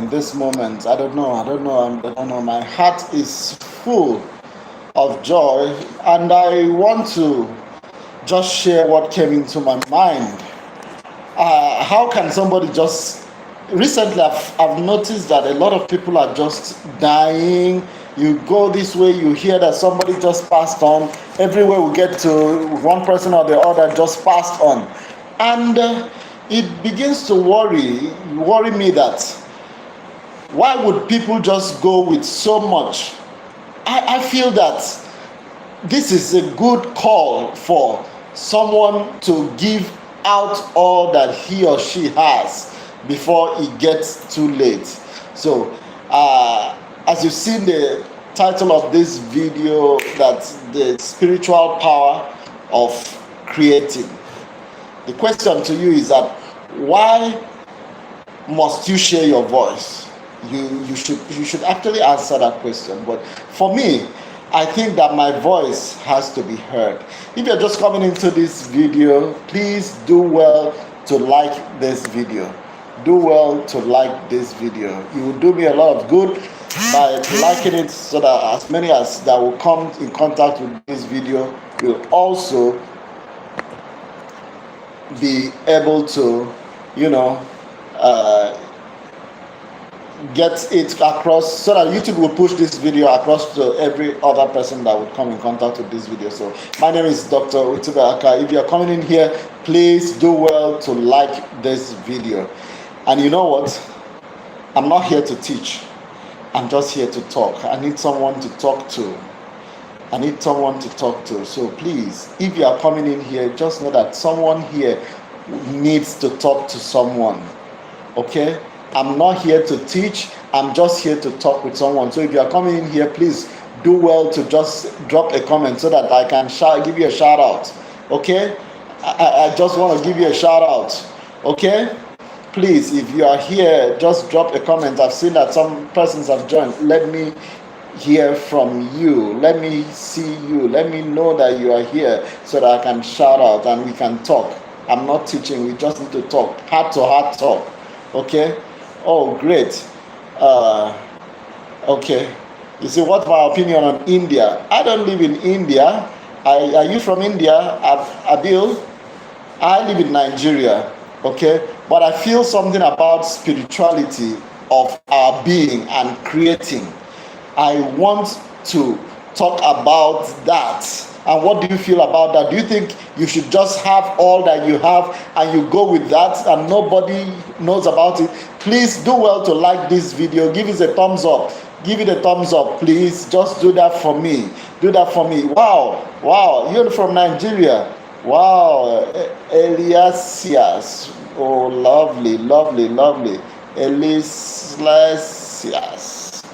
in this moment. I don't know. I don't know. My heart is full of joy, and I want to just share what came into my mind. How can somebody just recently I've noticed that a lot of people are just dying. You go this way, you hear that somebody just passed on. Everywhere we get to, one person or the other just passed on, and it begins to worry me that why would people just go with so much? I feel that this is a good call for someone to give out all that he or she has before it gets too late. So, as you've seen the title of this video, that's the spiritual power of creating. The question to you is that why must you share your voice? You should actually answer that question. But for me, I think that my voice has to be heard. If you're just coming into this video, please do well to like this video. Do well to like this video. You will do me a lot of good by liking it, so that as many as that will come in contact with this video will also be able to, get it across, so that YouTube will push this video across to every other person that would come in contact with this video. So my name is Dr. Utube Aka. If you're coming in here, please do well to like this video. And you know what? I'm not here to teach. I'm just here to talk. I need someone to talk to. So please, if you are coming in here, just know that someone here needs to talk to someone. Okay? I'm not here to teach. I'm just here to talk with someone. So if you are coming in here, please do well to just drop a comment so that I can give you a shout out. Okay? I just want to give you a shout out. Okay? Please, if you are here, just drop a comment. I've seen that some persons have joined. Let me hear from you. Let me see you. Let me know that you are here so that I can shout out and we can talk. I'm not teaching. We just need to talk. Heart to heart talk. Okay? Oh, great. Okay. You see, what's my opinion on India? I don't live in India. Are you from India, Abil? I live in Nigeria. Okay? But I feel something about spirituality of our being and creating. I want to talk about that. And what do you feel about that? Do you think you should just have all that you have and you go with that and nobody knows about it? Please do well to like this video. Give it a thumbs up. Give it a thumbs up, please. Just do that for me. Do that for me. Wow. You're from Nigeria. Wow. Eliasias. Oh, lovely. Eliasias.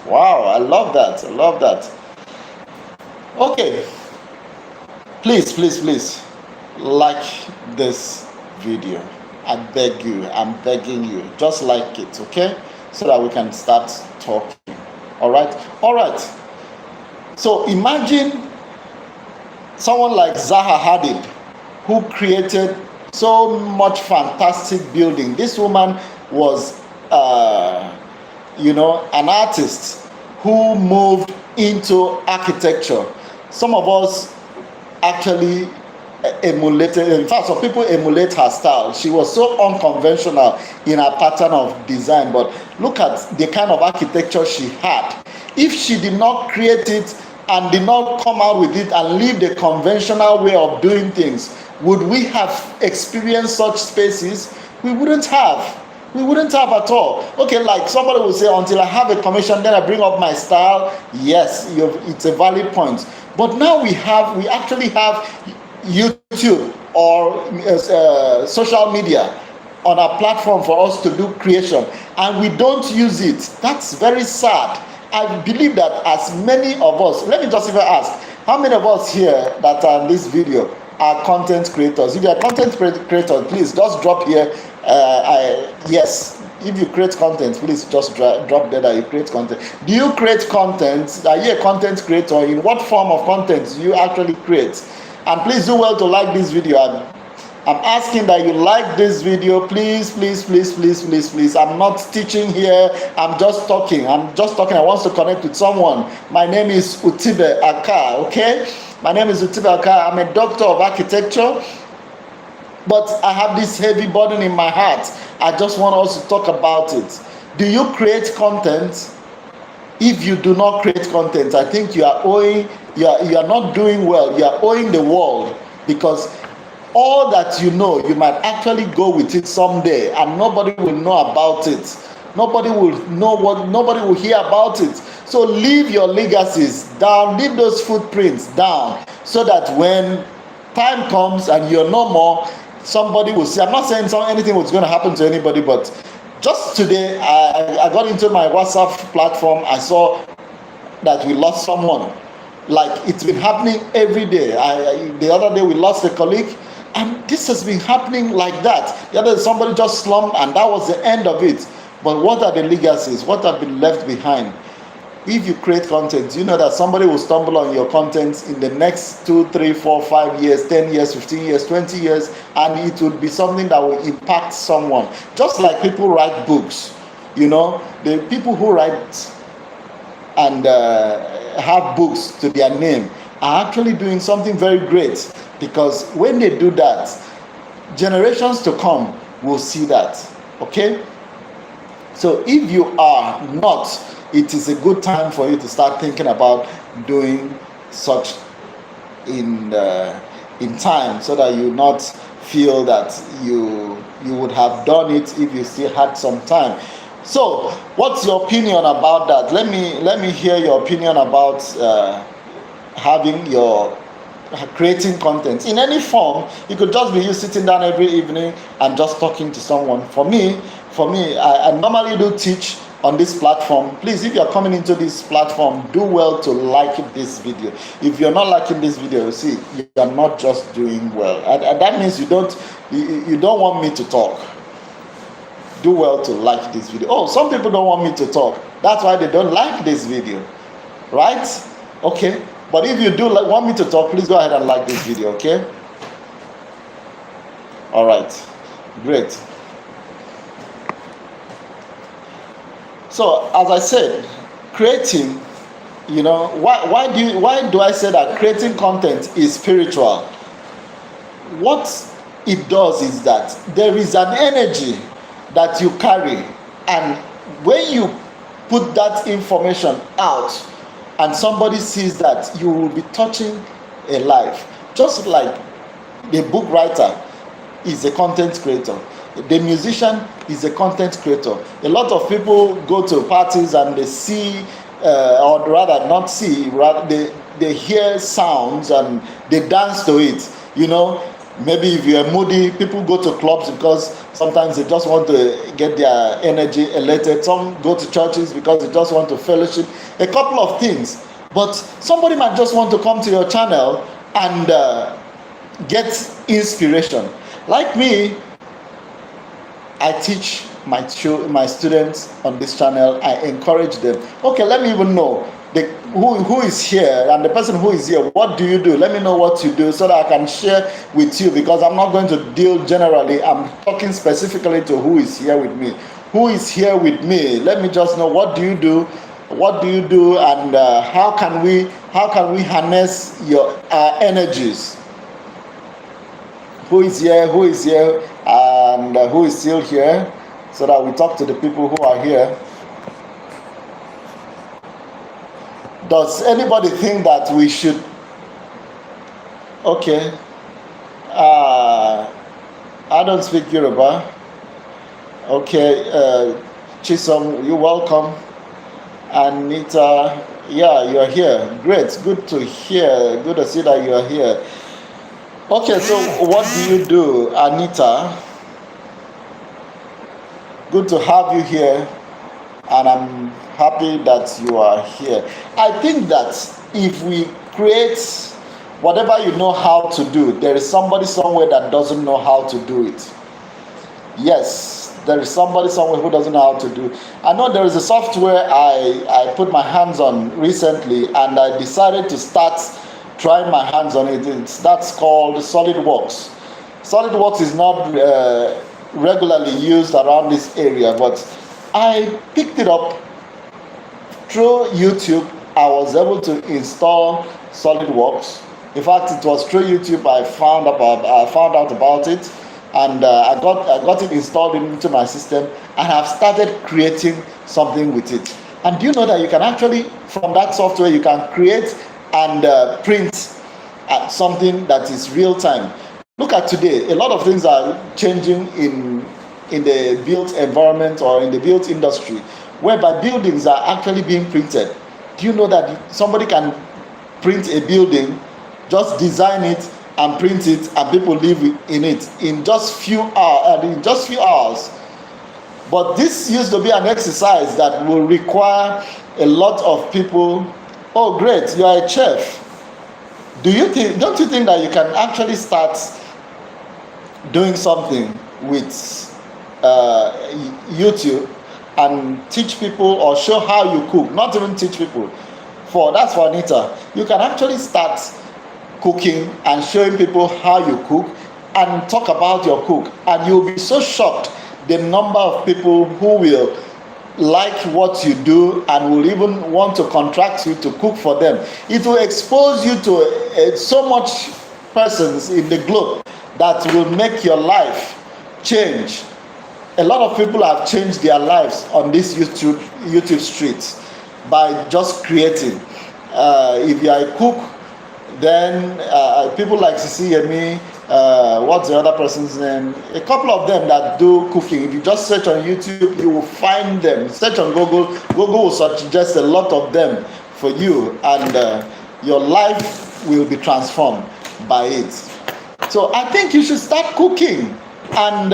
Wow, I love that. Okay. Please like this video. I beg you, I'm begging you, just like it, okay? So that we can start talking. All right. So imagine someone like Zaha Hadid, who created so much fantastic building. This woman was an artist who moved into architecture. Some of us actually emulated, in fact some people emulate her style. She was so unconventional in her pattern of design, but look at the kind of architecture she had. If she did not create it and did not come out with it and leave the conventional way of doing things, would we have experienced such spaces? We wouldn't have at all. Okay, like somebody will say, until I have a commission, then I bring up my style. Yes, it's a valid point. But now we actually have YouTube or social media on our platform for us to do creation, and we don't use it. That's very sad. I believe that as many of us, let me just even ask, how many of us here that are in this video are content creators? If you are content creator, please just drop here. Yes, if you create content, please just drop there that you create content. Do you create content? Are you a content creator? In what form of content do you actually create? And please do well to like this video. I'm asking that you like this video. Please, please, please, please, please, please. I'm not teaching here. I'm just talking. I want to connect with someone. My name is Utibe Aka, okay? My name is Utibe Aka. I'm a doctor of architecture, but I have this heavy burden in my heart. I just want us to talk about it. Do you create content? If you do not create content, I think you are not doing well. You are owing the world, because all that you know, you might actually go with it someday, and nobody will know about it. Nobody will hear about it. So leave your legacies down, leave those footprints down, so that when time comes and you're no more, somebody will see. I'm not saying anything was going to happen to anybody, but just today I got into my WhatsApp platform. I saw that we lost someone. Like, it's been happening every day. The other day we lost a colleague, and this has been happening like that. The other day somebody just slumped, and that was the end of it. But what are the legacies? What have been left behind? If you create content, you know that somebody will stumble on your content in the next 2, 3, 4, 5 years, 10 years, 15 years, 20 years, and it will be something that will impact someone. Just like people write books, the people who write and have books to their name are actually doing something very great, because when they do that, generations to come will see that. Okay? So if you are not, it is a good time for you to start thinking about doing such in time, so that you not feel that you would have done it if you still had some time. So what's your opinion about that? Let me hear your opinion about creating content in any form. It could just be you sitting down every evening and just talking to someone. For me, I normally do teach on this platform. Please, if you're coming into this platform, do well to like this video. If you're not liking this video, see, you're not just doing well, and that means you don't want me to talk. Do well to like this video. Oh, some people don't want me to talk. That's why they don't like this video, right? Okay, but if you do want me to talk, please go ahead and like this video, okay? All right, great. So as I said, creating, why do I say that creating content is spiritual? What it does is that there is an energy that you carry, and when you put that information out and somebody sees that, you will be touching a life. Just like the book writer is a content creator, the musician is a content creator. A lot of people go to parties and they see, or rather not see, they hear sounds and they dance to it. Maybe if you're moody, people go to clubs because sometimes they just want to get their energy elated. Some go to churches because they just want to fellowship. A couple of things. But somebody might just want to come to your channel and get inspiration. Like me, I teach my students on this channel. I encourage them. Okay, let me even know who is here, and the person who is here, what do you do? Let me know what you do so that I can share with you, because I'm not going to deal generally. I'm talking specifically to who is here with me. Who is here with me? Let me just know, what do you do? What do you do, and how can we harness your energies? Who is here, and who is still here, so that we talk to the people who are here. Does anybody think that we should? Okay. I don't speak Yoruba. Okay. Chisom, you're welcome. Anita, yeah, you're here. Great. Good to hear. Good to see that you are here. Okay, so what do you do, Anita? Good to have you here, and I'm happy that you are here. I think that if we create whatever you know how to do, there is somebody somewhere that doesn't know how to do it. Yes, there is somebody somewhere who doesn't know how to do it. I know there is a software I put my hands on recently, and I decided to start trying my hands on it. That's called SolidWorks. SolidWorks is not regularly used around this area, but I picked it up through YouTube. I was able to install SolidWorks. In fact, it was through YouTube I found out about it, and I got it installed into my system, and have started creating something with it. And do you know that you can actually, from that software, you can create and print something that is real time. Look at today, a lot of things are changing in the built environment or in the built industry, whereby buildings are actually being printed. Do you know that somebody can print a building, just design it and print it, and people live in it in just few hours? But this used to be an exercise that will require a lot of people. Oh, great, you are a chef. Don't you think that you can actually start doing something with YouTube and teach people or show how you cook? Not even teach people. That's for Anita. You can actually start cooking and showing people how you cook and talk about your cook, and you'll be so shocked the number of people who will like what you do and will even want to contract you to cook for them. It will expose you to so much persons in the globe that will make your life change. A lot of people have changed their lives on this YouTube streets by just creating. If you are a cook, then people like Sisi, what's the other person's name? A couple of them that do cooking. If you just search on YouTube, you will find them. Search on Google. Google will suggest a lot of them for you, and your life will be transformed by it. So I think you should start cooking, and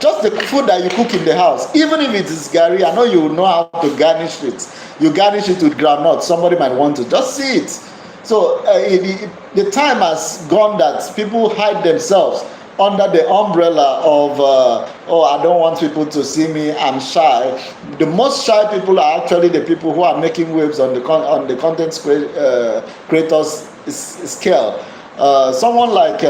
just the food that you cook in the house, even if it is gari, I know you know how to garnish it. You garnish it with groundnut. Somebody might want to just see it. So the time has gone that people hide themselves under the umbrella of I don't want people to see me, I'm shy. The most shy people are actually the people who are making waves on the content creators scale. Someone like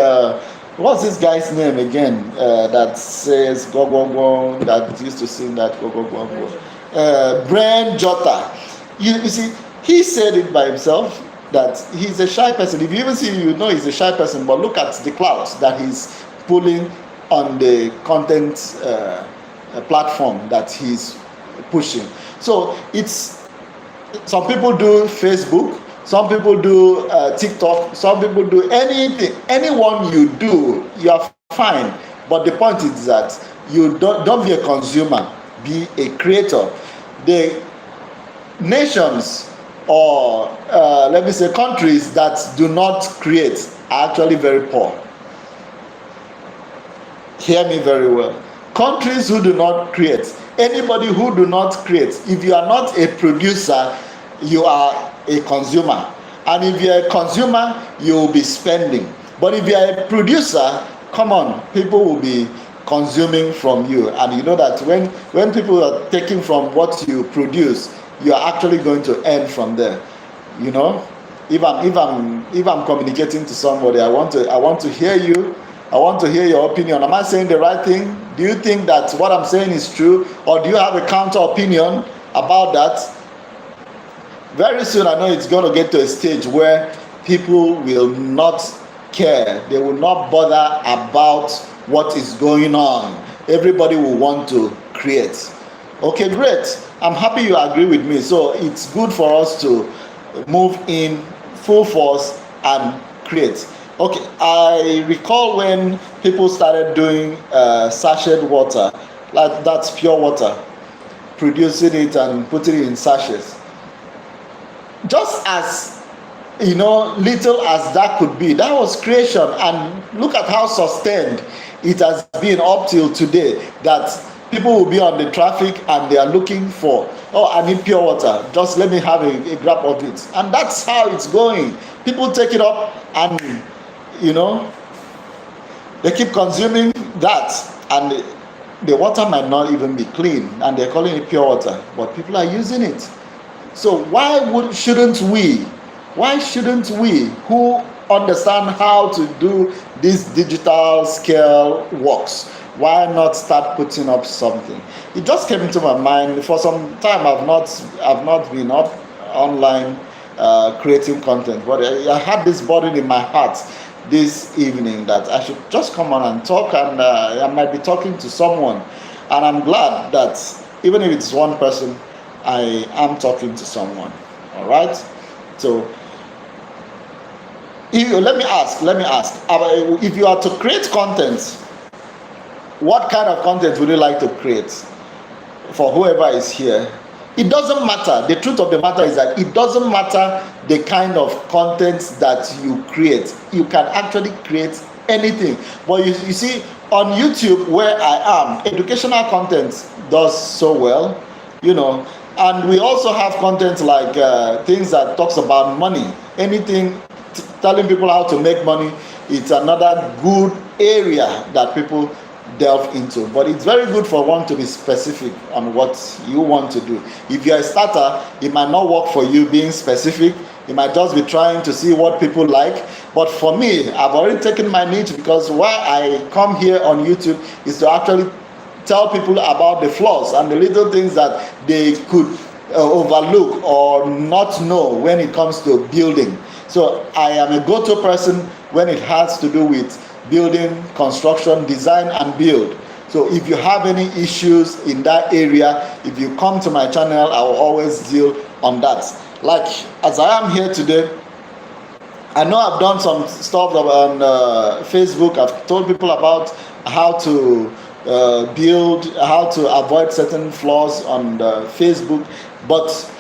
what's this guy's name again, that says go go go, that used to sing that go go go go, Brian Jota. You see, he said it by himself that he's a shy person. If you even see him, you know he's a shy person, but look at the clouds that he's pulling on the content platform that he's pushing. So it's, some people do Facebook, some people do TikTok, some people do anything. Anyone you do, you are fine. But the point is that you don't be a consumer, be a creator. The nations, or let me say countries that do not create, are actually very poor. Hear me very well. Countries who do not create, anybody who do not create, if you are not a producer, you are a consumer. And if you are a consumer, you will be spending. But if you are a producer, come on, people will be consuming from you. And you know that when people are taking from what you produce, you are actually going to earn from there. You know, if I'm communicating to somebody, I want to hear you. I want to hear your opinion. Am I saying the right thing? Do you think that what I'm saying is true, or do you have a counter opinion about that? Very soon, I know it's going to get to a stage where people will not care. They will not bother about what is going on. Everybody will want to create. Okay, great. I'm happy you agree with me. So it's good for us to move in full force and create. Okay, I recall when people started doing sachet water, like that's pure water, producing it and putting it in sachets. Just as, you know, little as that could be, that was creation. And look at how sustained it has been up till today, that people will be on the traffic and they are looking for, oh, I need pure water, just let me have a grab of it. And that's how it's going. People take it up and, you know, they keep consuming that, and the water might not even be clean, and they're calling it pure water, but people are using it. So why shouldn't we who understand how to do this digital scale works, why not start putting up something? It just came into my mind. For some time I've not been up online creating content, but I had this burden in my heart this evening that I should just come on and talk, and I might be talking to someone, and I'm glad that even if it's one person, I am talking to someone. All right. So let me ask, if you are to create content, what kind of content would you like to create? For whoever is here, it doesn't matter. The truth of the matter is that it doesn't matter the kind of content that you create. You can actually create anything. But you see, on YouTube, where I am, educational content does so well, and we also have content like things that talks about money. Anything telling people how to make money, it's another good area that people delve into. But it's very good for one to be specific on what you want to do. If you're a starter, it might not work for you being specific. You might just be trying to see what people like. But for me, I've already taken my niche, because why I come here on YouTube is to actually tell people about the flaws and the little things that they could overlook or not know when it comes to building. So I am a go-to person when it has to do with building, construction, design, and build. So if you have any issues in that area, if you come to my channel, I will always deal on that. Like as I am here today, I know I've done some stuff on Facebook. I've told people about how to build, how to avoid certain flaws on Facebook. But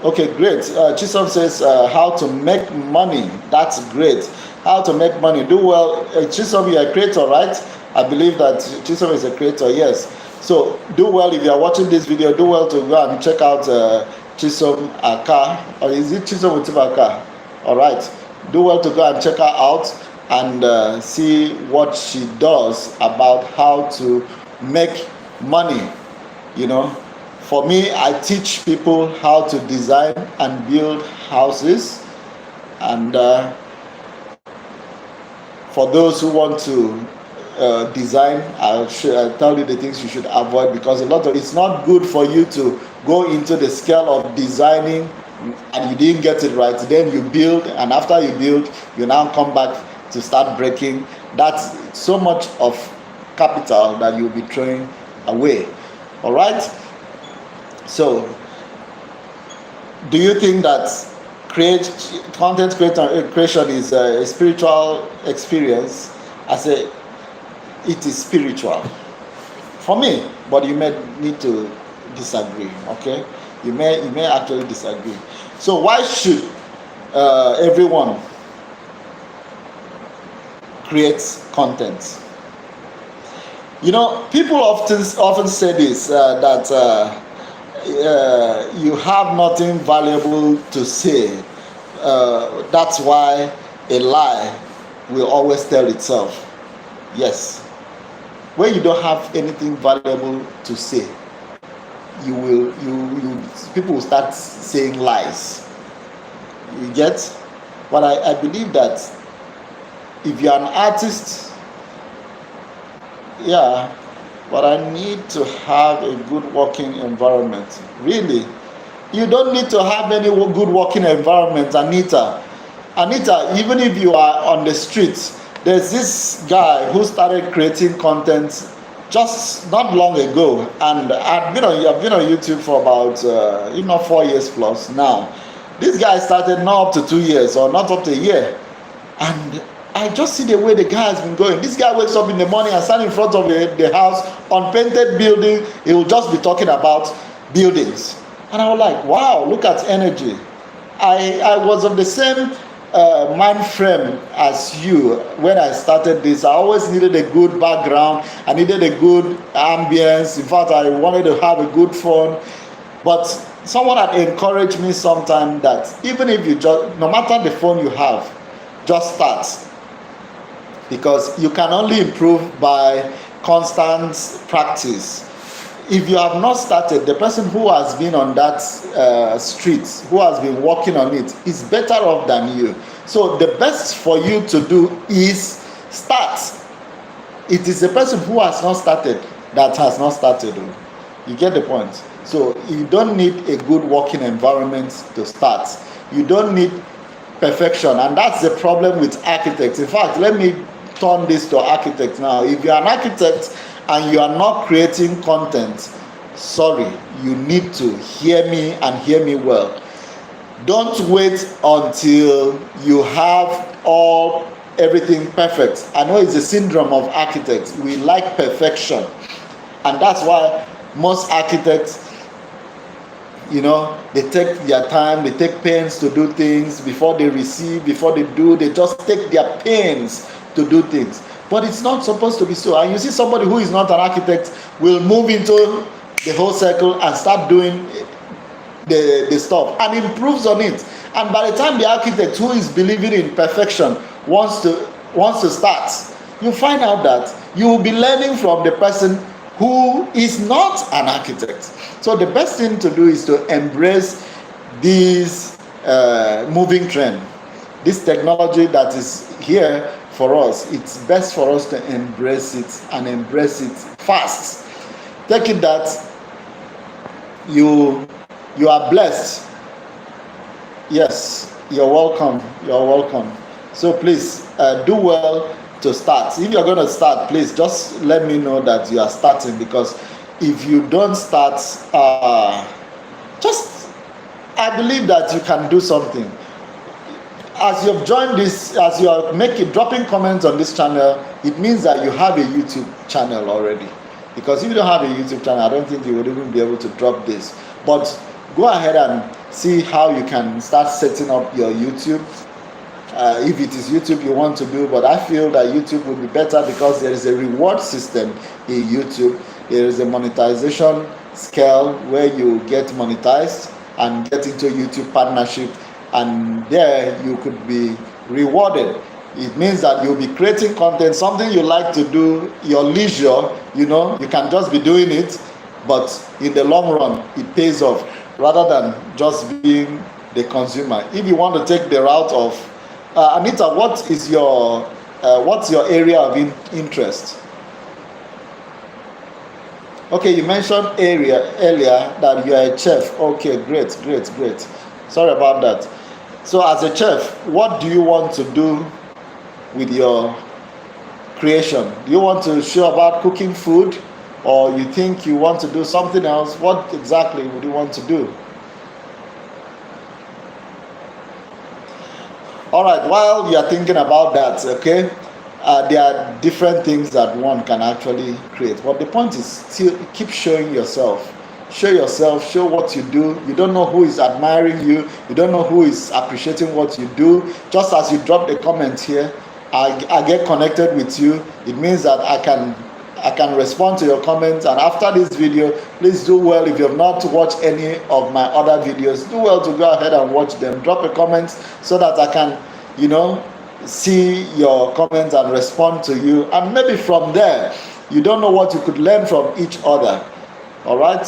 okay, great. Chisom says how to make money. That's great. How to make money. Do well. Chisom, you're a creator, right? I believe that Chisom is a creator, yes. So do well. If you're watching this video, do well to go and check out Chisom Aka. Or is it Chisom Utibaka? All right. Do well to go and check her out and see what she does about how to make money. For me, I teach people how to design and build houses, and for those who want to design, I'll tell you the things you should avoid, because it's not good for you to go into the scale of designing and you didn't get it right. Then you build, and after you build, you now come back to start breaking. That's so much of capital that you'll be throwing away. All right. So, do you think that content creation is a spiritual experience? I say it is spiritual for me, but you may need to disagree. Okay, you may actually disagree. So why should everyone create content? People often say this that you have nothing valuable to say. That's why a lie will always tell itself. Yes. When you don't have anything valuable to say, people will start saying lies. You get? But I believe that if you're an artist, yeah, but I need to have a good working environment. Really? You don't need to have any good working environment, Anita. Anita, even if you are on the streets, there's this guy who started creating content just not long ago, and I've been on YouTube for about 4 years plus now. This guy started not up to 2 years or not up to a year, and I just see the way the guy has been going. This guy wakes up in the morning and stand in front of the house, unpainted building. He will just be talking about buildings. And I was like, wow, look at energy. I was of the same mind frame as you when I started this. I always needed a good background. I needed a good ambience. In fact, I wanted to have a good phone. But someone had encouraged me sometime that even if no matter the phone you have, just start. Because you can only improve by constant practice. if you have not started, the person who has been on that street, who has been working on it, is better off than you. So the best for you to do is start. It is the person who has not started that has not started. You get the point? So you don't need a good working environment to start. You don't need perfection, and that's the problem with architects. In fact, let me turn this to architects now. If you're an architect and you are not creating content, sorry, you need to hear me and hear me well. Don't wait until you have everything perfect. I know it's a syndrome of architects. We like perfection, and that's why most architects, they take their time, they take pains to do things. Before they receive, before they do, they just take their pains to do things. But it's not supposed to be so. And you see somebody who is not an architect will move into the whole circle and start doing the stuff and improves on it. And by the time the architect who is believing in perfection wants to start, you find out that you will be learning from the person who is not an architect. So the best thing to do is to embrace this moving trend, this technology that is here for us. It's best for us to embrace it, and embrace it fast. Take it that you are blessed. Yes, you're welcome. You're welcome. So please do well to start. If you're going to start, please just let me know that you are starting, because if you don't start, I believe that you can do something. As you've joined this, as you are dropping comments on this channel, it means that you have a YouTube channel already. Because if you don't have a YouTube channel, I don't think you would even be able to drop this. But go ahead and see how you can start setting up your YouTube. If it is YouTube you want to do, but I feel that YouTube would be better because there is a reward system in YouTube. There is a monetization scale where you get monetized and get into YouTube partnership, and there you could be rewarded. It means that you'll be creating content, something you like to do, your leisure, you can just be doing it, but in the long run it pays off, rather than just being the consumer. If you want to take the route of Anita, what's your area of interest? Okay, you mentioned earlier that you are a chef. Okay, great. Sorry about that. So as a chef, what do you want to do with your creation? Do you want to show about cooking food, or you think you want to do something else? What exactly would you want to do? All right, while you are thinking about that, okay, there are different things that one can actually create. But the point is still keep showing yourself. Show yourself, show what you do. You don't know who is admiring you. You don't know who is appreciating what you do. Just as you drop a comment here, I get connected with you. It means that I can respond to your comments. And after this video, please do well. If you have not watched any of my other videos, do well to go ahead and watch them. Drop a comment so that I can, see your comments and respond to you. And maybe from there, you don't know what you could learn from each other. All right?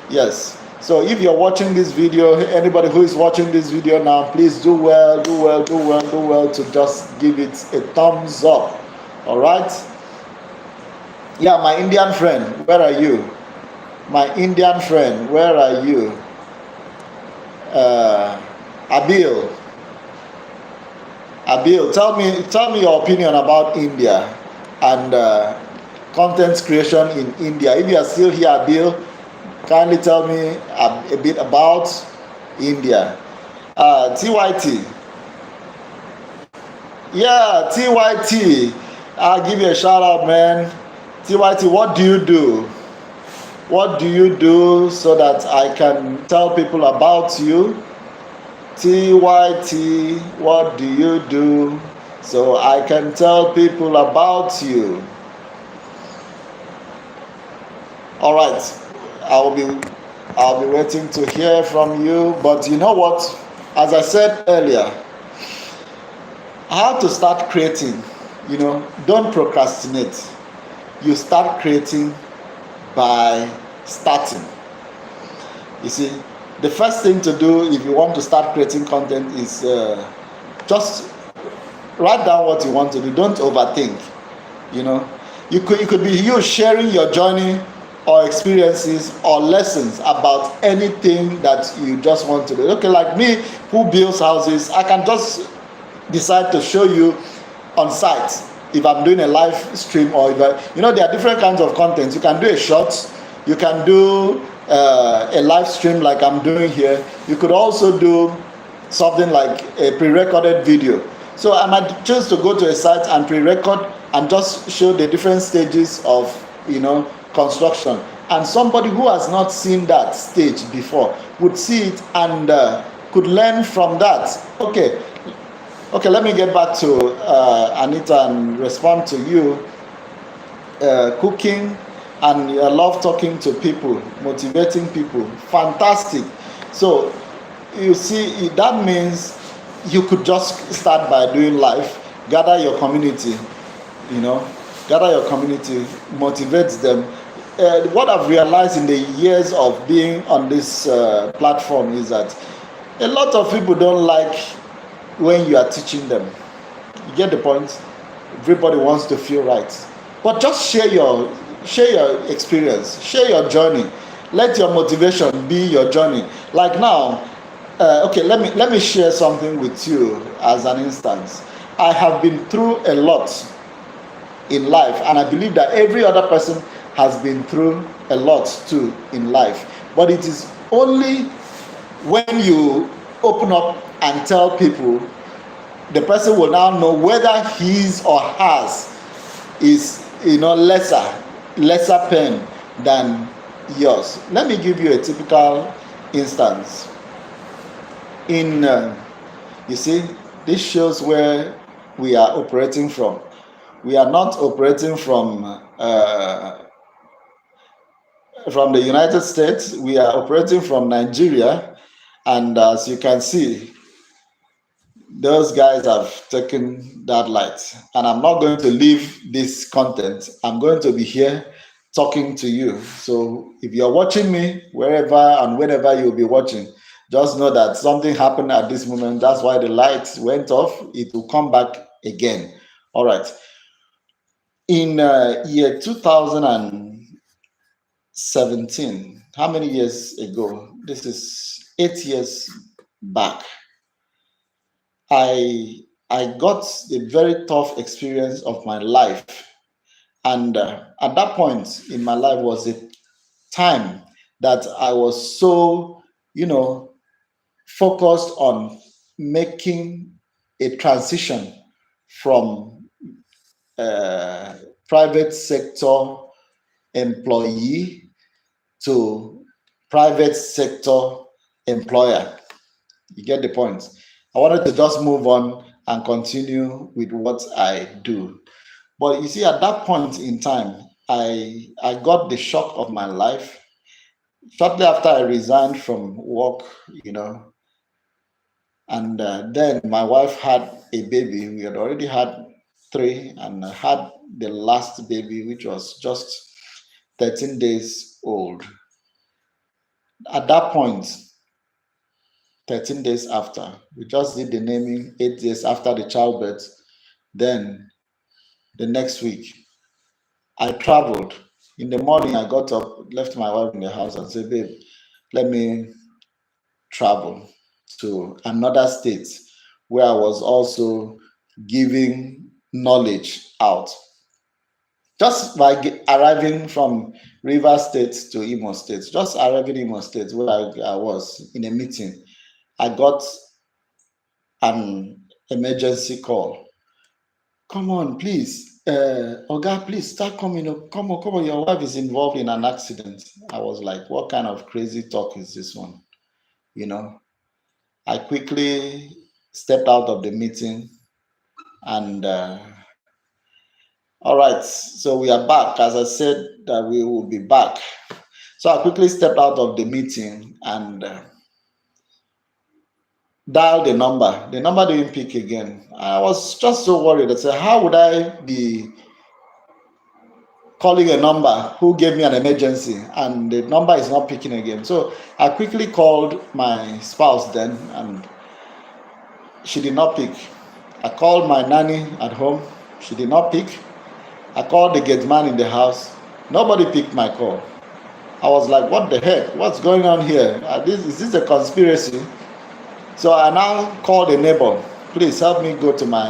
Yes. So if you're watching this video, anybody who is watching this video now, please do well to just give it a thumbs up. All right? Yeah, my Indian friend, where are you? My Indian friend, where are you? Abil, tell me your opinion about India and content creation in India. If you are still here, Abil, kindly tell me a bit about India. TYT. Yeah, TYT. I'll give you a shout out, man. TYT, what do you do? What do you do so that I can tell people about you? TYT, what do you do so I can tell people about you? All right, I'll be waiting to hear from you. But you know what? As I said earlier, how to start creating. Don't procrastinate. You start creating by starting. You see, the first thing to do if you want to start creating content is just write down what you want to do. Don't overthink. You know, it could be you sharing your journey or experiences or lessons about anything that you just want to do. Okay, like me who builds houses, I can just decide to show you on site if I'm doing a live stream, or if there are different kinds of content. You can do a short, you can do a live stream like I'm doing here. You could also do something like a pre-recorded video. So I might choose to go to a site and pre-record and just show the different stages of construction, and somebody who has not seen that stage before would see it and could learn from that. Okay, let me get back to Anita and respond to you. Cooking, and I love talking to people, motivating people. Fantastic. So you see, that means you could just start by doing life, gather your community, motivate them. What I've realized in the years of being on this platform is that a lot of people don't like when you are teaching them. You get the point? Everybody wants to feel right, but just share your experience, share your journey. Let your motivation be your journey. Like now, let me share something with you as an instance. I have been through a lot in life, and I believe that every other person has been through a lot too in life. But it is only when you open up and tell people, the person will now know whether his or hers is lesser pain than yours. Let me give you a typical instance. You see, this shows where we are operating from. We are not operating from the United States. We are operating from Nigeria, and as you can see, those guys have taken that light. And I'm not going to leave this content. I'm going to be here talking to you. So if you're watching me, wherever and whenever you'll be watching, just know that something happened at this moment. That's why the light went off. It will come back again. All right. In year 2017, how many years ago? This is 8 years back. I got a very tough experience of my life, and at that point in my life was a time that I was so focused on making a transition from private sector employee to private sector employer. You get the point? I wanted to just move on and continue with what I do. But you see, at that point in time, I got the shock of my life. Shortly after I resigned from work, and then my wife had a baby. We had already had 3, and I had the last baby, which was just 13 days old. At that point, 13 days after, we just did the naming 8 days after the childbirth. Then the next week, I traveled. In the morning, I got up, left my wife in the house and said, babe, let me travel to another state where I was also giving knowledge out. Just by arriving from Rivers State to Imo State, just arriving in Imo State where I was in a meeting, I got an emergency call. Come on, please. Oga, please start coming. Come on. Your wife is involved in an accident. I was like, what kind of crazy talk is this one? I quickly stepped out of the meeting, and all right, so we are back. As I said, that we will be back. So I quickly stepped out of the meeting and dialed the number. The number didn't pick again. I was just so worried. I said, how would I be calling a number who gave me an emergency, and the number is not picking again. So I quickly called my spouse then, and she did not pick. I called my nanny at home. She did not pick. I called the gate man in the house. Nobody picked my call. I was like, what the heck? What's going on here? Is this a conspiracy? So I now called a neighbor. Please help me go to my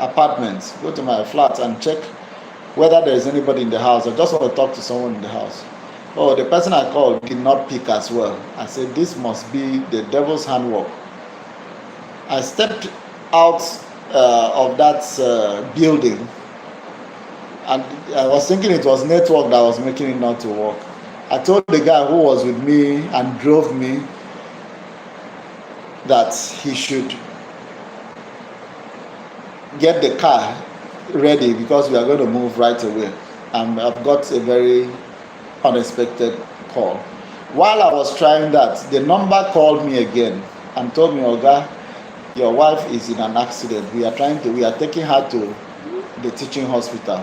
apartment, go to my flat and check whether there is anybody in the house. I just want to talk to someone in the house. Oh, the person I called did not pick as well. I said, this must be the devil's handwork. I stepped out of that building, and I was thinking it was network that was making it not to work. I told the guy who was with me and drove me that he should get the car ready because we are going to move right away. And I've got a very unexpected call. While I was trying that, the number called me again and told me, Oga, your wife is in an accident. We are taking her to the teaching hospital.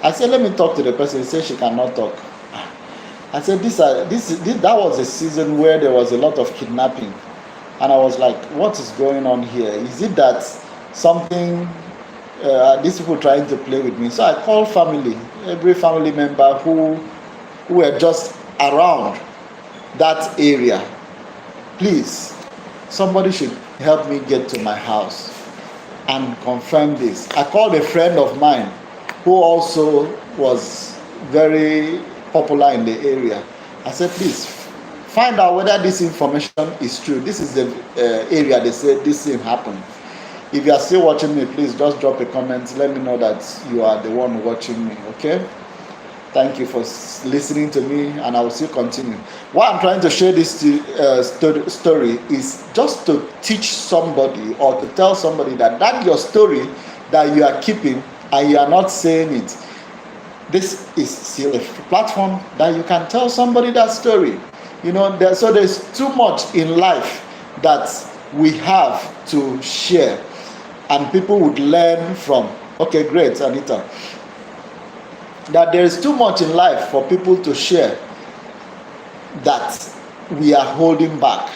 I said, let me talk to the person. He said she cannot talk. I said, that was a season where there was a lot of kidnapping. And I was like, what is going on here? Is it that something, these people trying to play with me? So I called family, every family member who were just around that area. Please, somebody should help me get to my house and confirm this. I called a friend of mine who also was very popular in the area. I said, please find out whether this information is true. This is the area they said this thing happened. If you are still watching me, please just drop a comment. Let me know that you are the one watching me, okay? Thank you for listening to me, and I will still continue. Why I'm trying to share this story is just to teach somebody or to tell somebody that your story that you are keeping and you are not saying it. This is still a platform that you can tell somebody that story. You know, there's too much in life that we have to share, and people would learn from. Okay, great, Anita. That there is too much in life for people to share that we are holding back.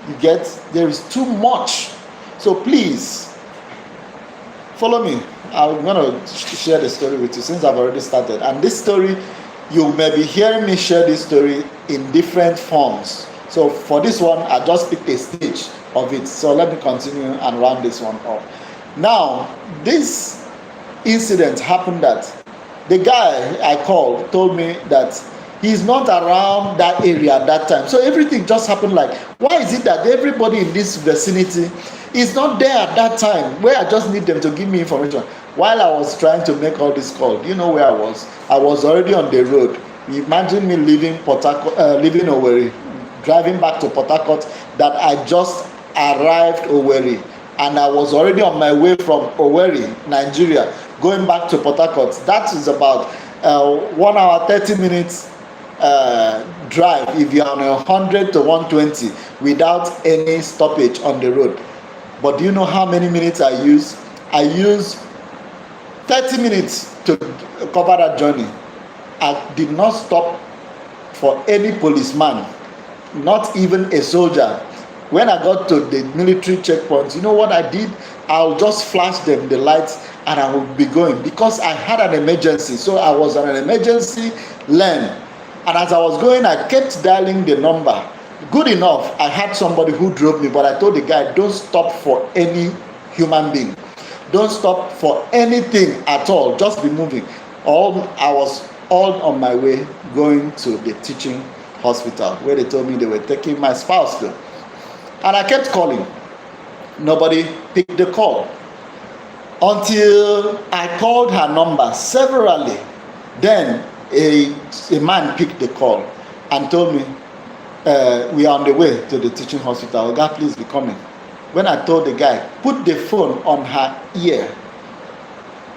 You get? There is too much. So please, follow me. I'm going to share the story with you since I've already started. And this story, you may be hearing me share this story in different forms. So for this one, I just picked a stage of it. So let me continue and round this one up. Now, this incident happened that the guy I called told me that he's not around that area at that time. So everything just happened like, why is it that everybody in this vicinity is not there at that time where I just need them to give me information? While I was trying to make all this call, you know where I was? I was already on the road. Imagine me leaving Owerri, driving back to Port Harcourt, that I just arrived Owerri, and I was already on my way from Owerri, Nigeria, going back to Port Harcourt. That is about 1 hour 30 minutes drive if you are on 100 to 120 without any stoppage on the road. But do you know how many minutes I use? I use 30 minutes to cover that journey. I did not stop for any policeman, not even a soldier. When I got to the military checkpoints, you know what I did? I'll just flash them the lights and I will be going, because I had an emergency. So I was on an emergency lane, and as I was going, I kept dialing the number. Good enough, I had somebody who drove me, but I told the guy, don't stop for any human being. Don't stop for anything at all. Just be moving. I was all on my way going to the teaching hospital where they told me they were taking my spouse there. And I kept calling. Nobody picked the call until I called her number severally. Then a man picked the call and told me, we are on the way to the teaching hospital. God, please be coming. When I told the guy, put the phone on her ear.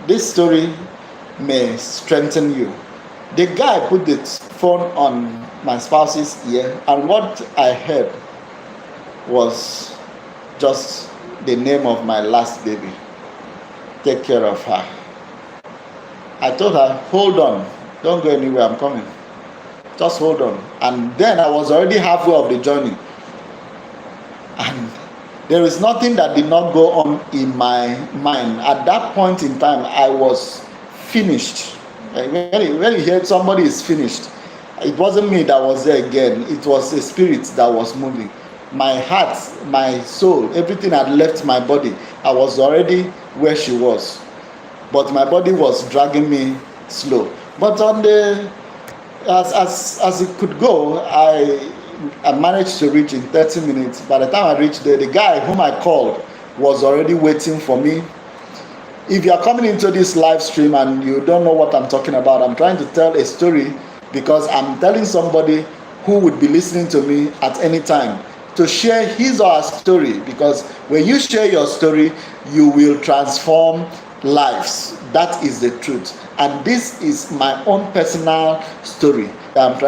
This story may strengthen you. The guy put the phone on my spouse's ear, and what I heard was just the name of my last baby. Take care of her. I told her, hold on, don't go anywhere, I'm coming. Just hold on. And then I was already halfway of the journey. And there is nothing that did not go on in my mind. At that point in time, I was finished. When you hear somebody is finished, it wasn't me that was there again. It was a spirit that was moving. My heart, my soul, everything had left my body. I was already where she was. But my body was dragging me slow. But on the as it could go, I managed to reach in 30 minutes. By the time I reached there, the guy whom I called was already waiting for me. If you are coming into this live stream and you don't know what I'm talking about, I'm trying to tell a story because I'm telling somebody who would be listening to me at any time to share his or her story, because when you share your story, you will transform lives. That is the truth. And this is my own personal story that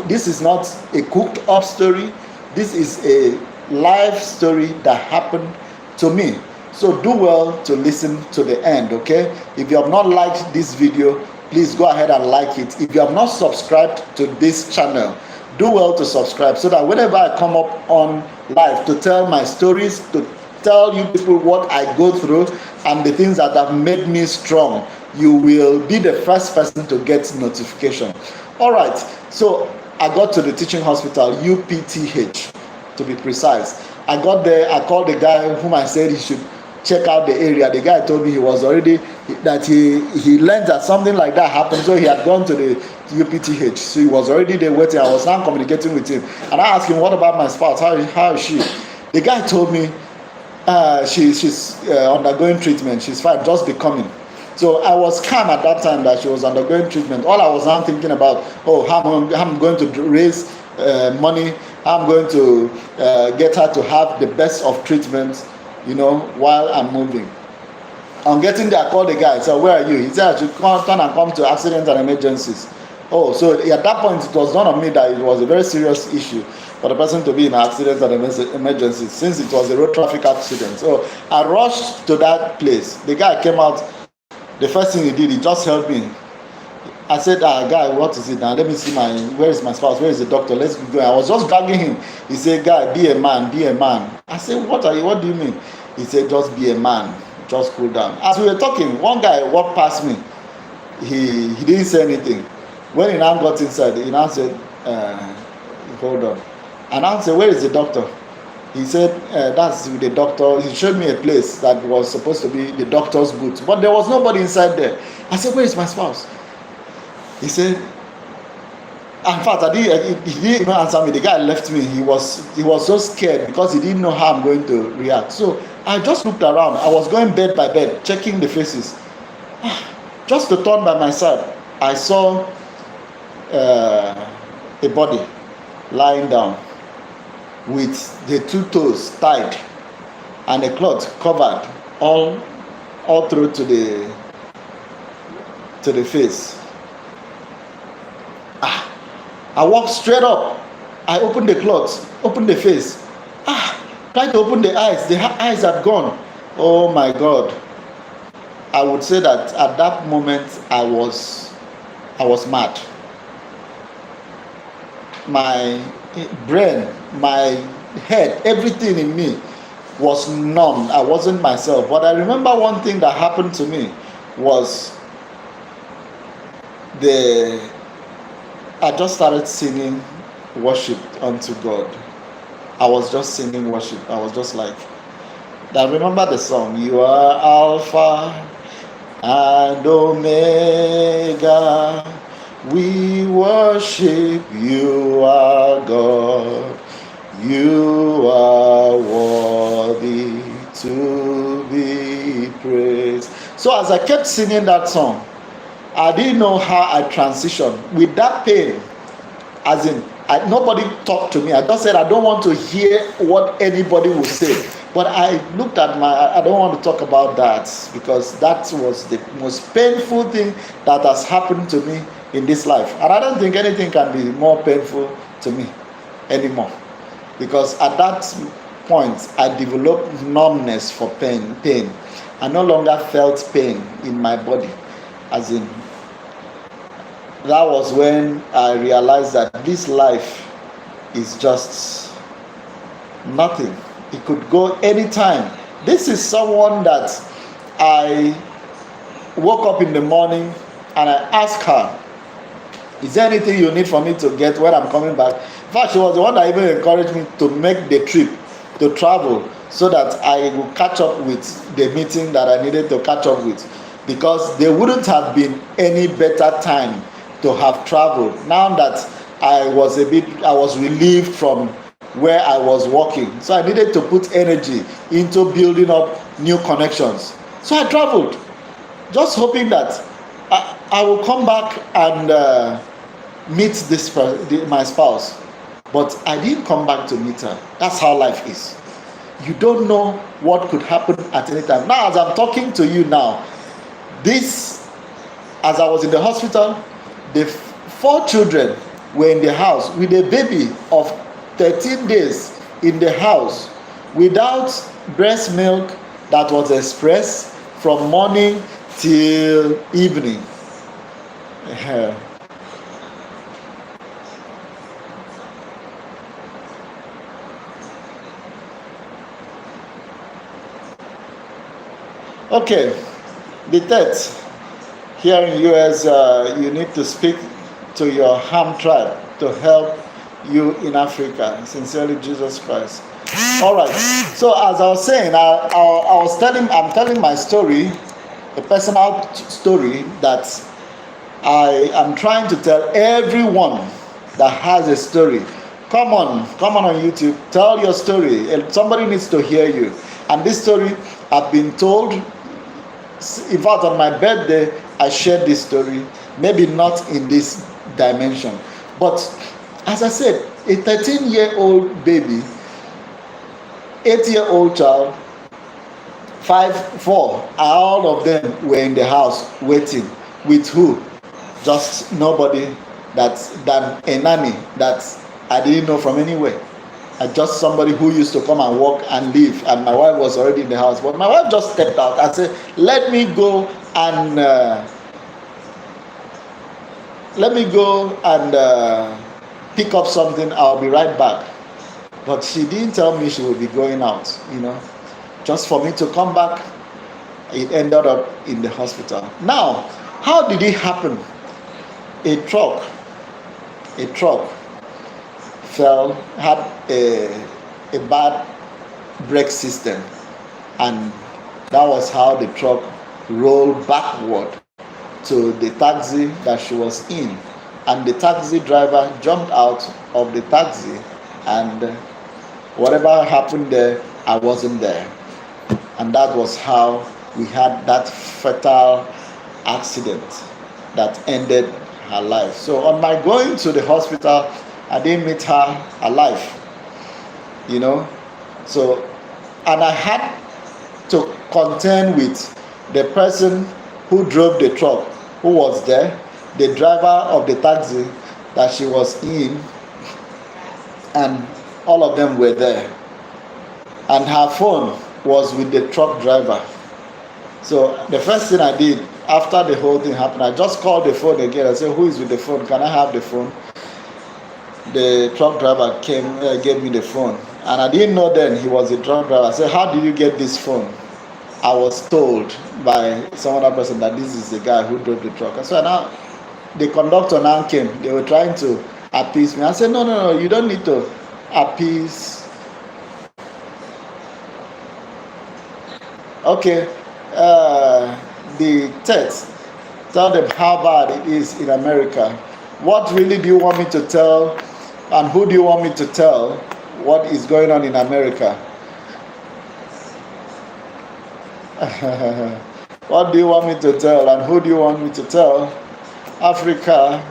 this is not a cooked up story. This is a life story that happened to me. So do well to listen to the end, okay? If you have not liked this video, please go ahead and like it. If you have not subscribed to this channel, do well to subscribe so that whenever I come up on live to tell my stories, to tell you people what I go through and the things that have made me strong, you will be the first person to get notification. All right, so I got to the teaching hospital, UPTH to be precise. I got there, I called the guy whom I said he should check out the area. The guy told me he was already, that he learned that something like that happened, so he had gone to the UPTH, so he was already there waiting. I was now communicating with him, and I asked him, what about my spouse, how is she? The guy told me she's undergoing treatment, she's fine, just be coming. So I was calm at that time that she was undergoing treatment. All I was now thinking about, how I'm going to raise money, how I'm going to get her to have the best of treatments, while I'm moving. On getting there, I called the guy. So where are you? He said I should turn and come to accidents and emergencies. So at that point, it was dawned on me that it was a very serious issue for the person to be in an accident and emergencies, since it was a road traffic accident. So I rushed to that place. The guy came out. The first thing he did, he just helped me. I said, guy, what is it now? Let me see where is my spouse? Where is the doctor? Let's go. I was just dragging him. He said, guy, be a man, be a man. I said, what do you mean? He said, just be a man, just cool down. As we were talking, one guy walked past me. He didn't say anything. When he now got inside, he now said, hold on. And I said, where is the doctor? He said, that's the doctor. He showed me a place that was supposed to be the doctor's booth, but there was nobody inside there. I said, where is my spouse? He said, in fact, he didn't even answer me. The guy left me. He was so scared because he didn't know how I'm going to react. So I just looked around. I was going bed by bed, checking the faces. Just to turn by my side, I saw a body lying down with the two toes tied and a cloth covered all through to the face. I walked straight up. I opened the cloth, opened the face. Tried to open the eyes. The eyes had gone. Oh my God. I would say that at that moment I was mad. My brain, my head, everything in me was numb. I wasn't myself. But I remember one thing that happened to me was I just started singing worship unto God. I was just singing worship. I was just like, I remember the song, you are Alpha and Omega. We worship you, our God. You are worthy to be praised. So as I kept singing that song, I didn't know how I transitioned with that pain. As in, nobody talked to me. I just said, I don't want to hear what anybody will say. But I looked at I don't want to talk about that, because that was the most painful thing that has happened to me in this life. And I don't think anything can be more painful to me anymore. Because at that point, I developed numbness for pain. I no longer felt pain in my body. As in, that was when I realized that this life is just nothing. It could go anytime. This is someone that I woke up in the morning and I asked her, is there anything you need for me to get when I'm coming back? In fact, she was the one that even encouraged me to make the trip, to travel, so that I will catch up with the meeting that I needed to catch up with. Because there wouldn't have been any better time to have traveled. Now that I was relieved from where I was working. So I needed to put energy into building up new connections. So I traveled, just hoping that I will come back and meet my spouse. But I didn't come back to meet her. That's how life is. You don't know what could happen at any time. Now, as I'm talking to you now, as I was in the hospital, the 4 children were in the house with a baby of 13 days in the house without breast milk that was expressed from morning till evening. Okay, the third, here in US, you need to speak to your Ham tribe to help you in Africa. Sincerely, Jesus Christ. All right. So as I was saying, I'm telling my story, a personal story that I am trying to tell everyone that has a story. Come on YouTube, tell your story. Somebody needs to hear you. And this story I've been told. In fact, on my birthday, I shared this story. Maybe not in this dimension, but as I said, a 13-year-old baby, 8-year-old child, 4, all of them were in the house waiting. With who? Just nobody than a nanny that I didn't know from anywhere. Just somebody who used to come and work and leave, and my wife was already in the house. But my wife just stepped out and said, let me go and pick up something. I'll be right back. But she didn't tell me she would be going out, just for me to come back. It ended up in the hospital. Now, how did it happen? A truck had a bad brake system, and that was how the truck rolled backward to the taxi that she was in, and the taxi driver jumped out of the taxi, and whatever happened there, I wasn't there. And that was how we had that fatal accident that ended her life. So on my going to the hospital, I didn't meet her alive, So, and I had to contend with the person who drove the truck, who was there, the driver of the taxi that she was in, and all of them were there. And her phone was with the truck driver. So the first thing I did after the whole thing happened, I just called the phone again. I said, who is with the phone? Can I have the phone? The truck driver gave me the phone, and I didn't know then he was a truck driver. I said, how did you get this phone? I was told by some other person that this is the guy who drove the truck. So now the conductor now came. They were trying to appease me. I said, no, you don't need to appease. Okay, the text, tell them how bad it is in America. What really do you want me to tell, and who do you want me to tell what is going on in America? What do you want me to tell, and who do you want me to tell? Africa,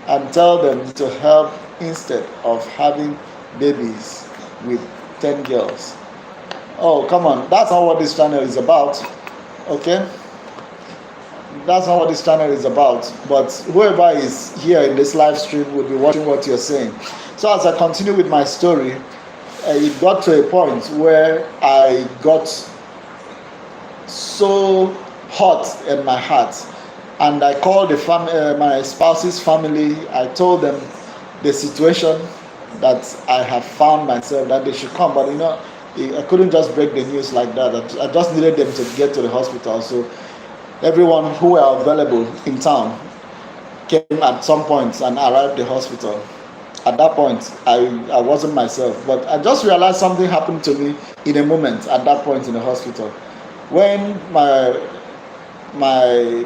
and tell them to help instead of having babies with 10 girls. Oh, come on. That's not what this channel is about. Okay? That's not what this channel is about. But whoever is here in this live stream will be watching what you're saying. So as I continue with my story, it got to a point where I got so hot in my heart And I called my spouse's family. I told them the situation that I have found myself, that they should come. But I couldn't just break the news like that. I just needed them to get to the hospital. So everyone who were available in town came at some point and arrived at the hospital. At that point, I wasn't myself, but I just realized something happened to me in a moment at that point in the hospital. When my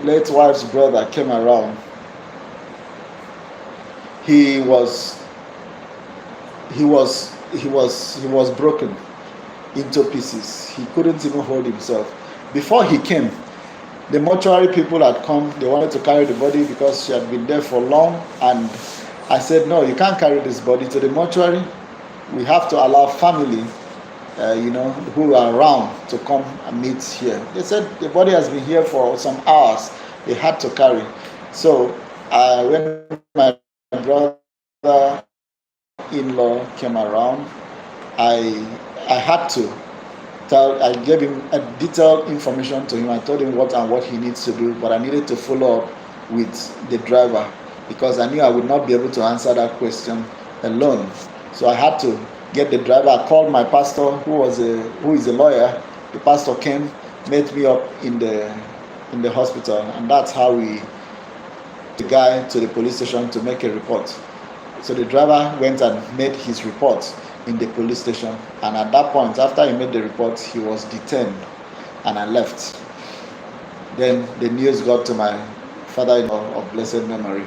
late wife's brother came around, he was broken into pieces. He couldn't even hold himself. Before he came, the mortuary people had come. They wanted to carry the body because she had been there for long, and I said, no, you can't carry this body to the mortuary. We have to allow family, who are around to come and meet here. They said the body has been here for some hours. They had to carry. So when my brother-in-law came around, I had to I gave him a detailed information to him. I told him what he needs to do, but I needed to follow up with the driver because I knew I would not be able to answer that question alone. So I had to get the driver. I called my pastor, who is a lawyer. The pastor came, met me up in the hospital, and that's how we the guy to the police station to make a report. So the driver went and made his report in the police station, and at that point, after he made the report, he was detained, and I left. Then the news got to my father-in-law of blessed memory,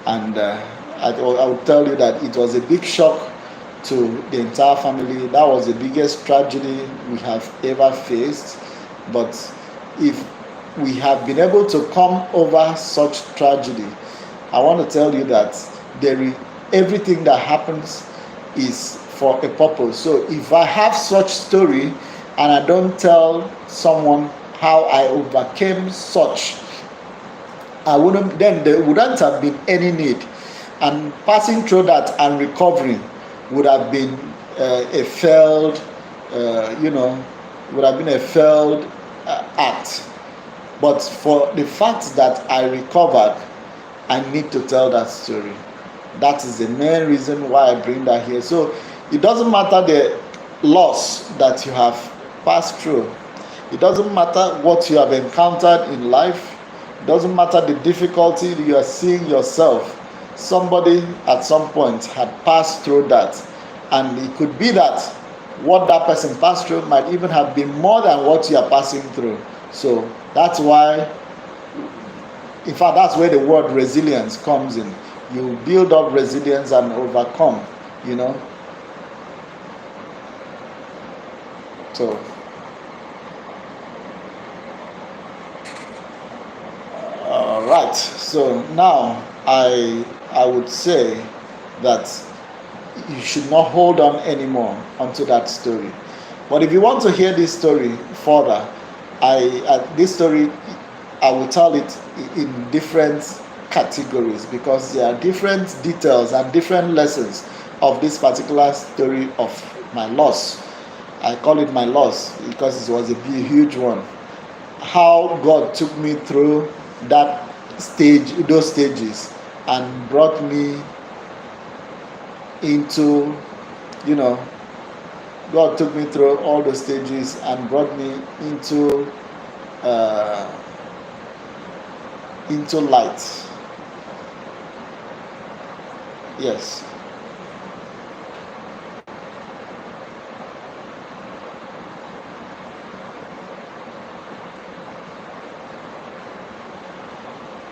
and I would tell you that it was a big shock to the entire family. That was the biggest tragedy we have ever faced. But if we have been able to come over such tragedy, I want to tell you that everything that happens is for a purpose. So if I have such story and I don't tell someone how I overcame such, then there wouldn't have been any need. And passing through that and recovering would have been a failed, act. But for the fact that I recovered, I need to tell that story. That is the main reason why I bring that here. So it doesn't matter the loss that you have passed through. It doesn't matter what you have encountered in life. It doesn't matter the difficulty you are seeing yourself. Somebody at some point had passed through that. And it could be that what that person passed through might even have been more than what you are passing through. So that's why, in fact, that's where the word resilience comes in. You build up resilience and overcome, So, all right. So now I would say that you should not hold on anymore onto that story. But if you want to hear this story further, this story I will tell it in different categories because there are different details and different lessons of this particular story of my loss. I call it my loss because it was a huge one. How God took me through those stages, and brought me into, God took me through all the stages and brought me into light. Yes.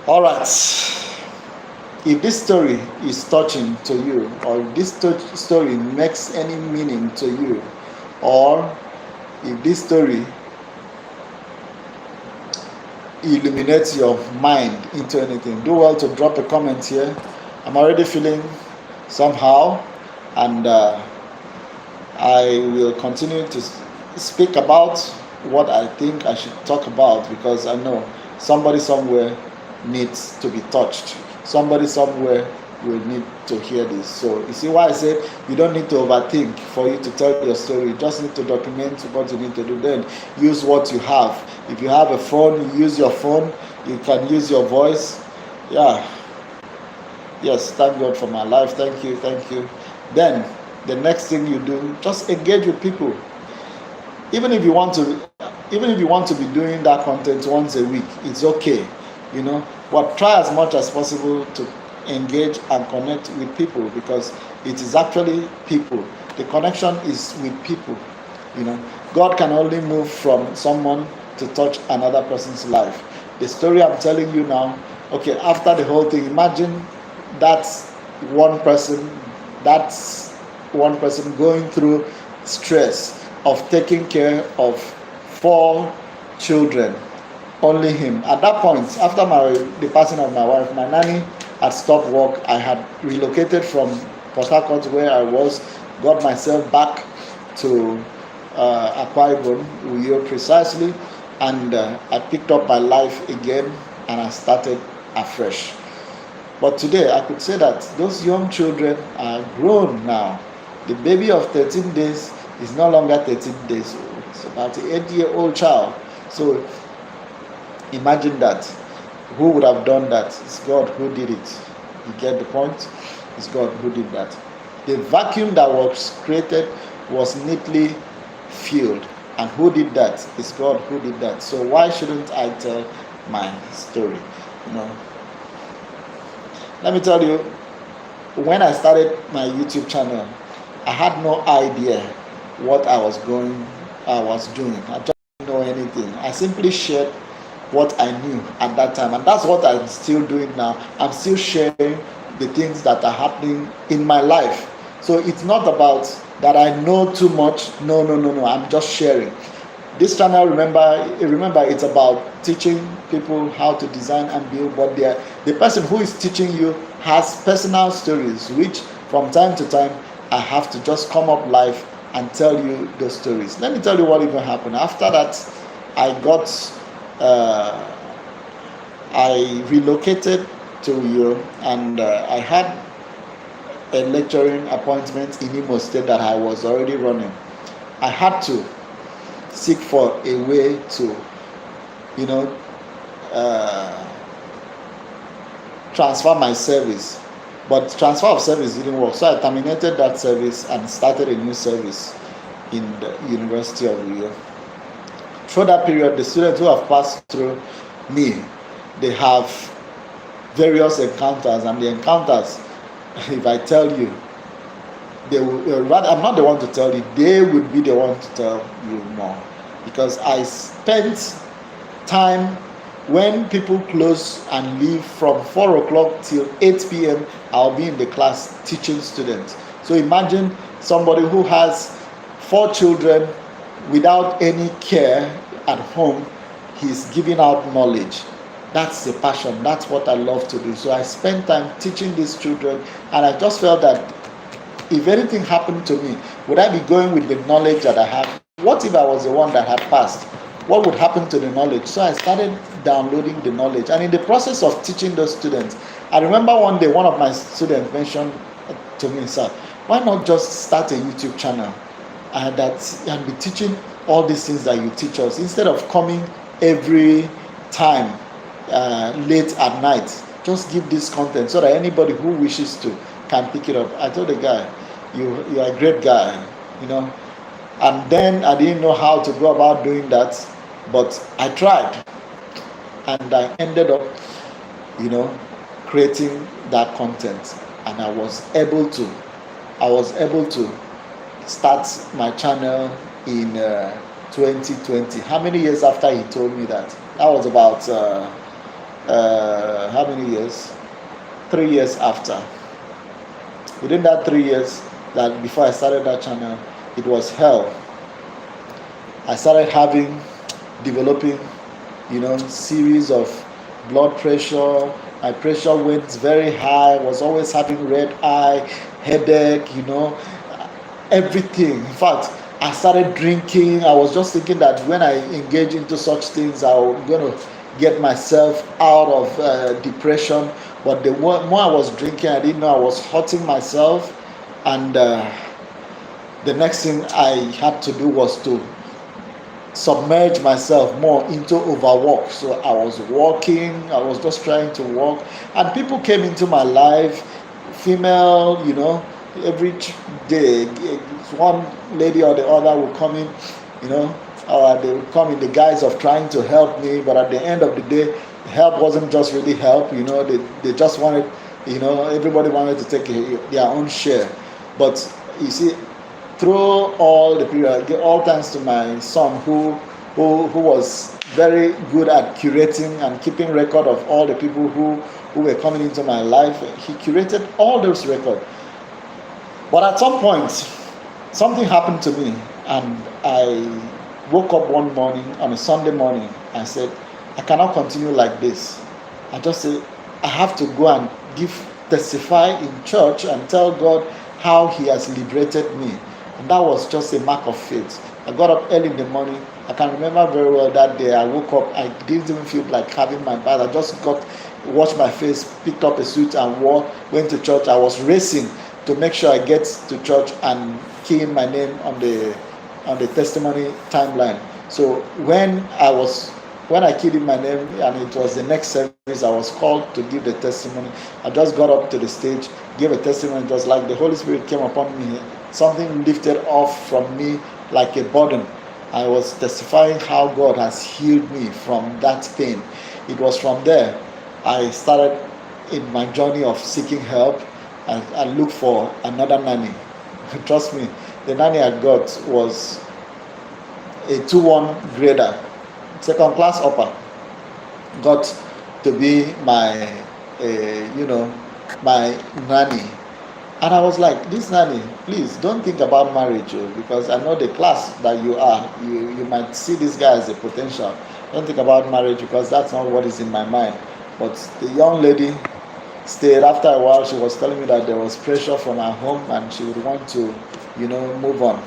All right. If this story is touching to you, or if this story makes any meaning to you, or if this story illuminates your mind into anything, do well to drop a comment here. I'm already feeling somehow, and I will continue to speak about what I think I should talk about, because I know somebody somewhere needs to be touched. Somebody somewhere will need to hear this. So you see why I said you don't need to overthink for you to tell your story. You just need to document what you need to do. Then use what you have. If you have a phone, use your phone. You can use your voice. Yeah. Yes, thank God for my life. Thank you, thank you. Then the next thing you do, just engage with people. Even if you want to, even if you want to be doing that content once a week, it's okay, you know. But try as much as possible to engage and connect with people, because it is actually people. The connection is with people, you know. God can only move from someone to touch another person's life. The story I'm telling you now, okay, after the whole thing, imagine that's one person, that's one person going through stress of taking care of 4 children, only him. At that point, after the passing of my wife, my nanny had stopped work. I had relocated from Port Harcourt, where I was, got myself back to Akwa Ibom, Uyo precisely, and I picked up my life again, and I started afresh. But today, I could say that those young children are grown now. The baby of 13 days is no longer 13 days old. It's about an 8-year-old child. So imagine that. Who would have done that? It's God who did it. You get the point? It's God who did that. The vacuum that was created was neatly filled. And who did that? It's God who did that. So why shouldn't I tell my story? You know. Let me tell you, when I started my YouTube channel, I had no idea what I was doing. I just didn't know anything. I simply shared what I knew at that time, and that's what I'm still doing now. I'm still sharing the things that are happening in my life. So it's not about that I know too much. No. I'm just sharing. This channel, remember, it's about teaching people how to design and build. But the person who is teaching you has personal stories, which from time to time I have to just come up live and tell you those stories. Let me tell you what even happened. After that, I relocated to Uyo, and I had a lecturing appointment in Imo State that I was already running. I had to seek for a way to, transfer my service. But transfer of service didn't work, so I terminated that service and started a new service in the University of Uyo. Through that period, the students who have passed through me, they have various encounters, and the encounters, if I tell you, they will rather, I'm not the one to tell you, they would be the one to tell you more, because I spent time when people close and leave from 4 o'clock till 8 p.m. I'll be in the class teaching students. So imagine somebody who has 4 children without any care at home. He's giving out knowledge. That's a passion. That's what I love to do. So I spend time teaching these children, and I just felt that if anything happened to me, would I be going with the knowledge that I have? What if I was the one that had passed? What would happen to the knowledge? So I started downloading the knowledge, and in the process of teaching those students, I remember one day one of my students mentioned to me, "Sir, why not just start a YouTube channel and be teaching all these things that you teach us, instead of coming every time late at night? Just give this content so that anybody who wishes to can pick it up." I told the guy, you are a great guy, and then I didn't know how to go about doing that, but I tried, and I ended up creating that content, and I was able to start my channel in 2020. How many years after he told me that? That was about how many years? 3 years after. Within that 3 years, that before I started that channel, it was hell. I started developing series of blood pressure. My pressure went very high. I was always having red eye, headache, everything. In fact, I started drinking. I was just thinking that when I engage into such things, I'm going to get myself out of depression. But the more I was drinking, I didn't know I was hurting myself. And the next thing I had to do was to submerge myself more into overwork. So I was working, I was just trying to work, and people came into my life, female, every day, one lady or the other would come in, you know, they would come in the guise of trying to help me, but at the end of the day, help wasn't just really help, they just wanted, everybody wanted to take their own share. But you see, through all the period, I give all thanks to my son who was very good at curating and keeping record of all the people who were coming into my life. He curated all those records. But at some point, something happened to me, and I woke up one morning on a Sunday morning. I said, I cannot continue like this. I just said, I have to go and testify in church and tell God how He has liberated me. And that was just a mark of faith. I got up early in the morning. I can remember very well that day. I woke up. I didn't even feel like having my bath. I just washed my face, picked up a suit and went to church. I was racing to make sure I get to church and key in my name on the testimony timeline. So when I keyed in my name and it was the next service, I was called to give the testimony. I just got up to the stage, gave a testimony. It was like the Holy Spirit came upon me. Something lifted off from me like a burden. I was testifying how God has healed me from that pain. It was from there I started in my journey of seeking help. I looked for another nanny. Trust me, the nanny I got was a 2-1 grader, second class upper. Got to be my my nanny. And I was like, this nanny, please don't think about marriage, because I know the class that you are. You might see this guy as a potential. Don't think about marriage, because that's not what is in my mind. But the young lady stayed. After a while, she was telling me that there was pressure from her home and she would want to, move on.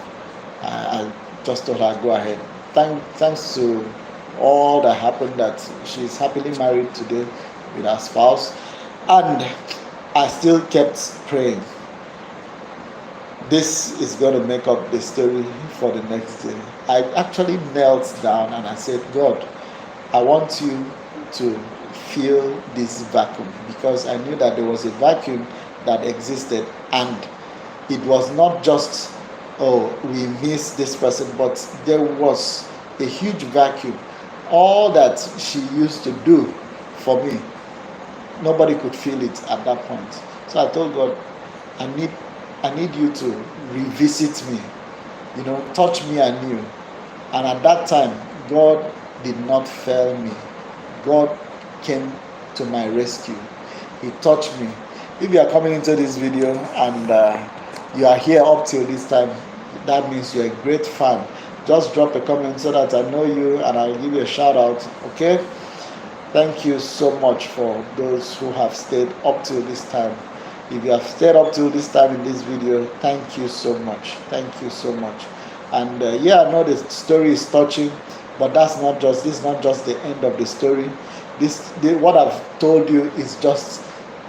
I just told her, go ahead. Thanks to all that happened, that she's happily married today with her spouse. And I still kept praying. This is going to make up the story for the next day. I actually knelt down and I said, God, I want you to fill this vacuum, because I knew that there was a vacuum that existed, and it was not just, we miss this person, but there was a huge vacuum. All that she used to do for me, nobody could feel it at that point. So I told God, I need you to revisit me, touch me anew. And at that time, God did not fail me. God came to my rescue. He touched me. If you are coming into this video and you are here up till this time, that means you're a great fan. Just drop a comment so that I know you and I'll give you a shout out. Okay? Thank you so much for those who have stayed up till this time. If you have stayed up till this time in this video, thank you so much. Thank you so much. And I know the story is touching, but this is not just the end of the story. What I've told you is just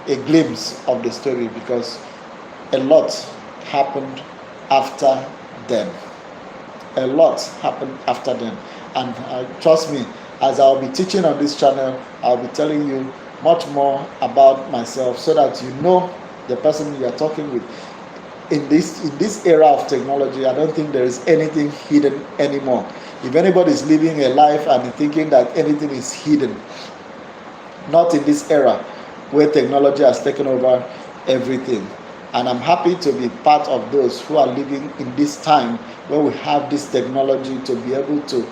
a glimpse of the story, because a lot happened after them. A lot happened after them. And trust me, as I'll be teaching on this channel, I'll be telling you much more about myself, so that you know the person you are talking with. In this era of technology, I don't think there is anything hidden anymore. If anybody is living a life and thinking that anything is hidden, not in this era where technology has taken over everything. And I'm happy to be part of those who are living in this time where we have this technology to be able to,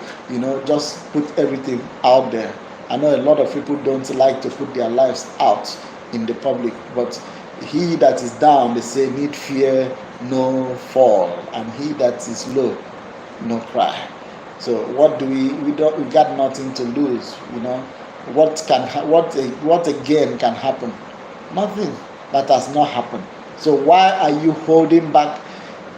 just put everything out there. I know a lot of people don't like to put their lives out in the public, but he that is down, they say, need fear no fall, and he that is low, no cry. So what do we got nothing to lose, what again can happen? Nothing. That has not happened. So why are you holding back?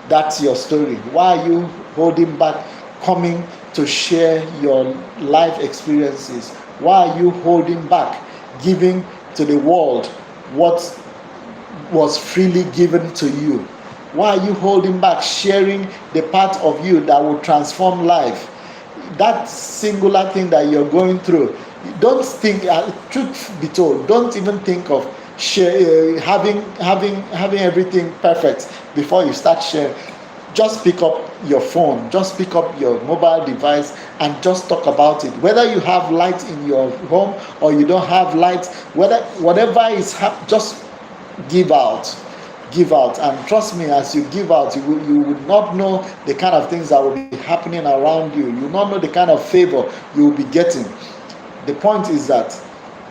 That's your story. Why are you holding back coming to share your life experiences? Why are you holding back giving to the world what was freely given to you? Why are you holding back sharing the part of you that will transform life? that singular thing that you're going through, don't think, truth be told, don't even think of having everything perfect before you start sharing. Just pick up your phone, just pick up your mobile device, and just talk about it. Whether you have light in your home or you don't have light, whatever is just give out. Give out, and trust me, as you give out, you will not know the kind of things that will be happening around you. You will not know the kind of favor you will be getting. The point is that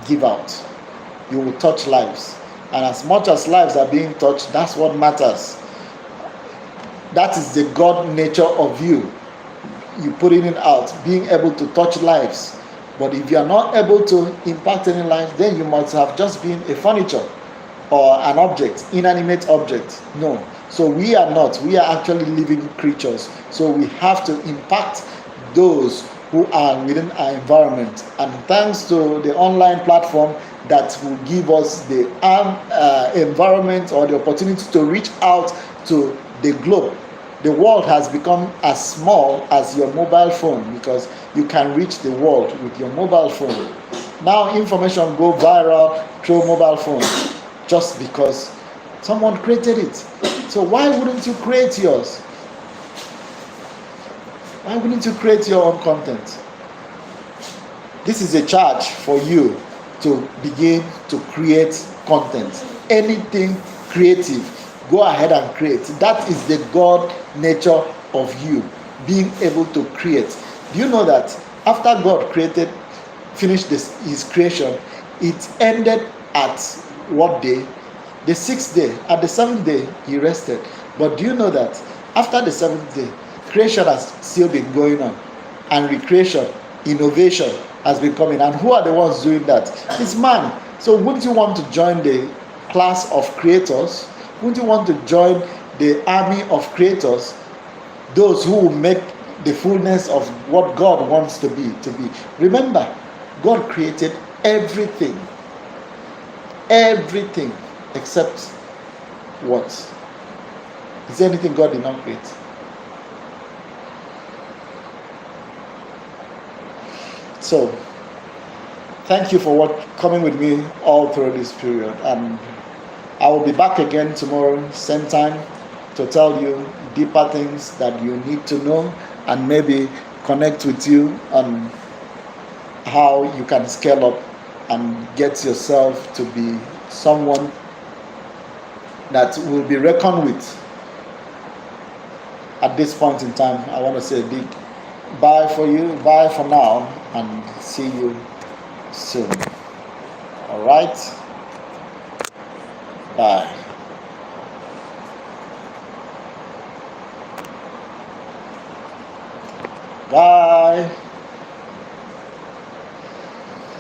give out. You will touch lives, and as much as lives are being touched, that's what matters. That is the God nature of you putting it out, being able to touch lives. But if you are not able to impact any lives, then you must have just been a furniture or an object, inanimate object. No. So we are not. We are actually living creatures. So we have to impact those who are within our environment. And thanks to the online platform that will give us the environment or the opportunity to reach out to the globe. The world has become as small as your mobile phone, because you can reach the world with your mobile phone. Now information go viral through mobile phone, just because someone created it. So why wouldn't you create yours? Why wouldn't you create your own content? This is a charge for you to begin to create content. Anything creative, go ahead and create. That is the God nature of you, being able to create. Do you know that after God finished his creation, it ended at what day? The 6th day. At the 7th day, he rested. But do you know that after the 7th day, creation has still been going on, and recreation, innovation has been coming? And who are the ones doing that? It's man. So wouldn't you want to join the class of creators? Wouldn't you want to join the army of creators? Those who will make the fullness of what God wants to be. Remember, God created everything. Everything except what? Is there anything God did not create? So, thank you for coming with me all through this period. And I will be back again tomorrow, same time, to tell you deeper things that you need to know, and maybe connect with you on how you can scale up and get yourself to be someone that will be reckoned with. At this point in time, I want to say a big bye for you, bye for now, and see you soon. All right? Bye. Bye.